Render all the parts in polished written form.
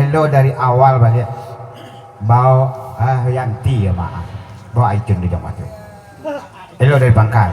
elo dari awal balik bau Yanti ya maaf bawa Aicun di tempat itu elo dari Bangkai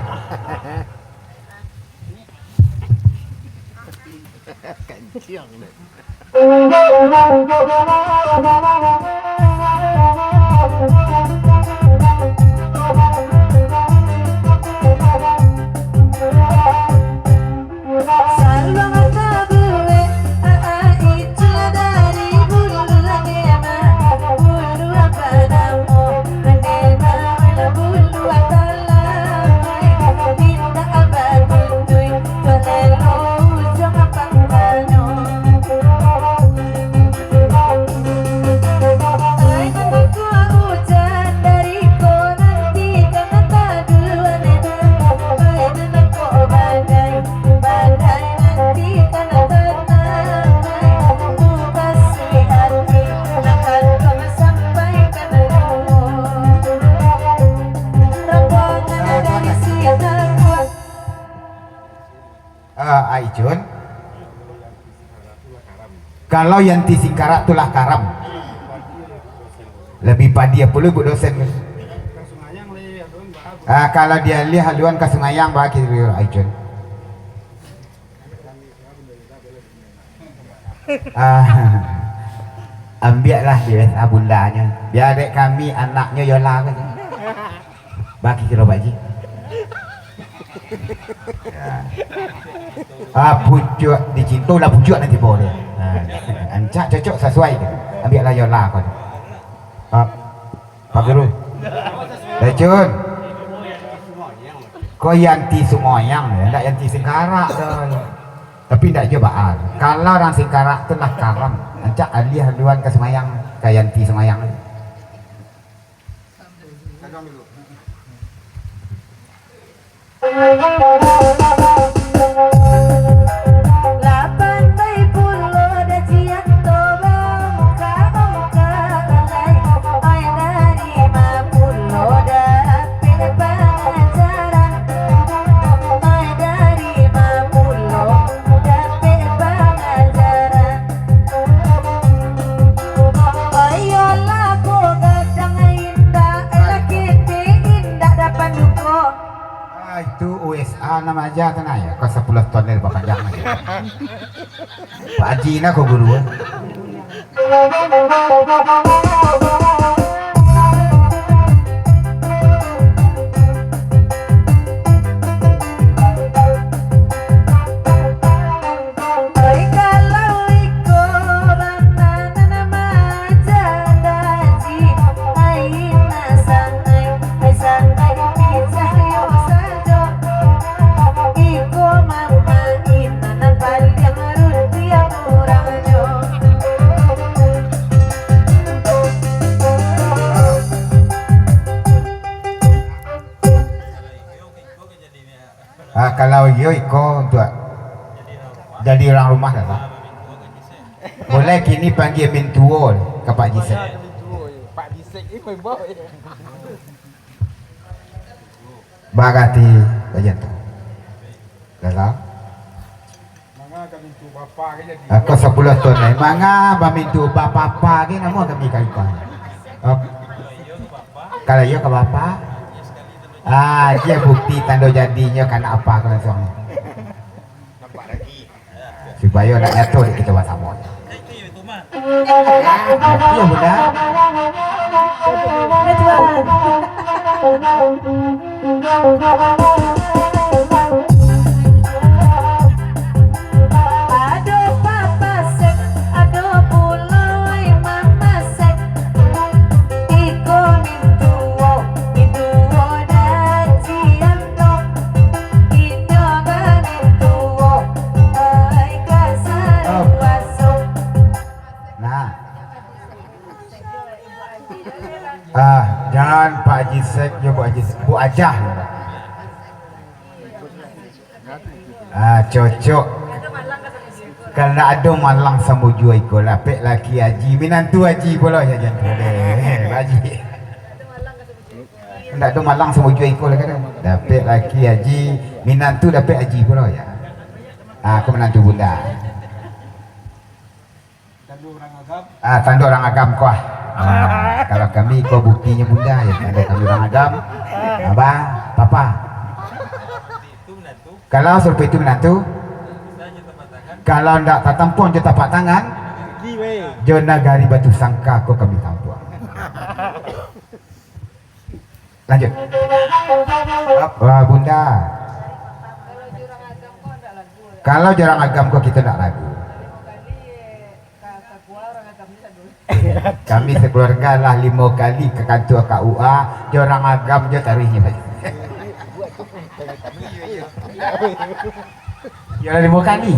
Aicun kalau Yanti Singkarak itulah karam lebih padia pula bu dosen kalau dia lihat haluan ke Sungayang bagi Aicun ambillah dia bundanya biar adik kami anaknya Yola kan bagi kira baji pucuk dicinta lah pucuk nanti boleh ancak cocok sesuai ambillah Yola kan Pak Guru Racun kau Yanti Sumoyang ya enggak Yanti Singkarak tapi enggak coba kalau orang Singkarak itu lah karam ancak alih haluan ke Semayang ke Yanti Semayang nama aja tanah ya kau 10 ton dari Bapak Panjang aja Pak Haji nak kau guru kalau Yoiko untuk jadi orang rumah dah Pak. Boleh kini panggil mentua ke Pak Jisek. Pak Jisek ini membawa Bagati bagian tu. Dah mangga kami tu bapa ke jadi. Aku 10 ton ni. Mangga bamintu bapa ke nama kami kaitan. Kalau yo ke bapa dia bukti tanda jadinya kan apa kalau suami supaya nak nyatu kita buat sama iya bunda jangan Pak Haji Sek ya Bu Ajah cocok kalau ada malang sama jual ikut lapik laki Haji minantu Haji pula ya jangan boleh Haji tidak ada malang sama jual ikut lah kan lapik laki Haji minantu lapik Haji pula ya aku menantu bunda Tanda orang agam. Tanda orang agam kuah. Kalau kami kau buktinya bunda ya tanda kami orang agam. Abah, papa. Kalau survei itu menantu. Kalau ndak tampon je tapak tangan. Jo nagari batu sangka kau kami tampon. Lanjut. Bunda. Kalau jarang agam kok kita tak lagu. Kami sekeluarga lah 5 kali ke kantor KUA, jarang agam je tarihnya. Ya 5 kali.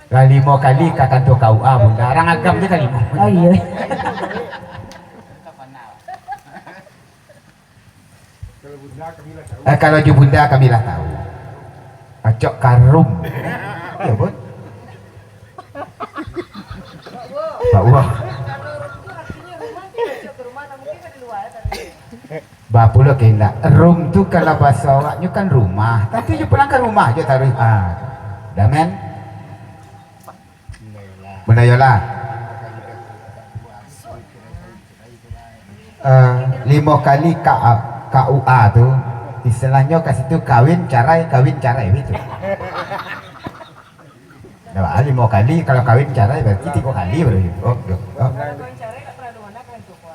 Lah 5 kali ke kantor KUA bunda, orang agam je kali 5. Oh iya. Kalau bunda kami lah tahu. Kalau ju bunda kami lah tahu. Acok karum. Ya bun. Pak Wah. Bapulo kena. Room tu kalau bahasa awaknya kan rumah, tapi ju pulang ke rumah aja taruh. Damen. Bunda Yola. 5 kali KUA tu istilahnya ke situ kawin carai itu. Nah, 5 kali kalau kawin carai berarti 3 kali baru.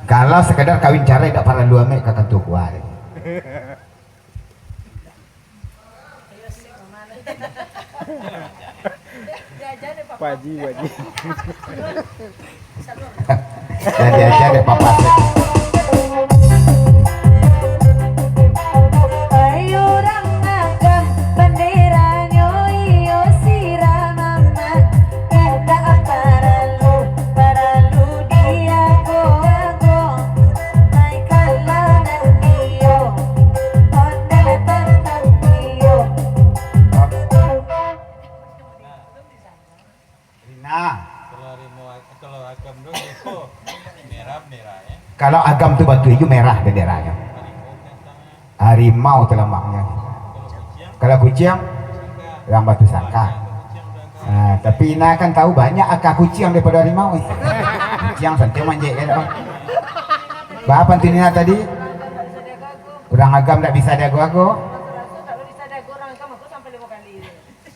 Kalau sekedar kawin carai tak pernah 2 mek ke kantor kuah. Paji. Jadi aja deh papa. Kalau agam tu batu hijau merah benderanya. Harimau telembaknya. Kalau kucing yang batu sangka. Tapi Ina kan tahu banyak akak kucing daripada harimau. Kucing santai manja kan. Apa Ina tadi? Orang agam tak bisa dago-ago.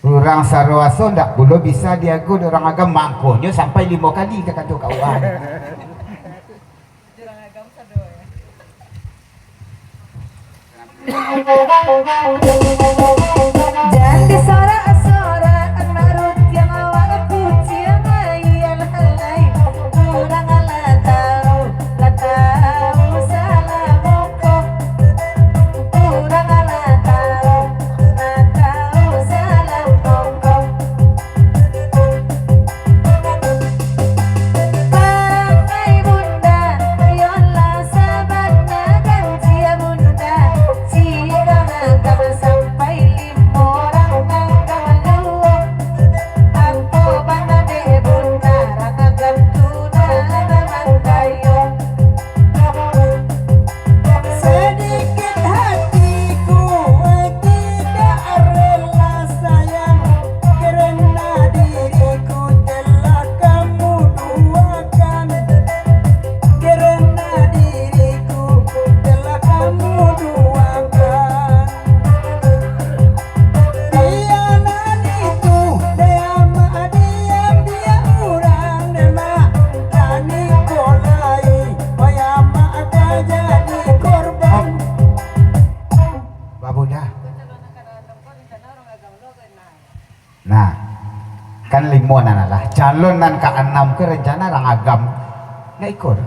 Orang Sarwaso tak boleh bisa diago orang agam mangkonya sampai 5 kali ke kantor KUA. Jadi sorak-sorak marut yang awak kucing ayam halai kurang lah tahu salah moko kurang lah tahu salah moko pakai bunda yola sahabat nagan cia bunda sampai 5 orang tanggal lu aku bana de bunda ragam tuna memang kayu sedikit hatiku tidak rela sayang karena diriku telah kamu duakan karena diriku telah kamu duakan. Dianan itu dia orang demak dan Nikolai Bayama ada jadi korban. Babunya. Nah, kan 5 lah. Calonan ke 6 ke rencana orang agam nggak ikut.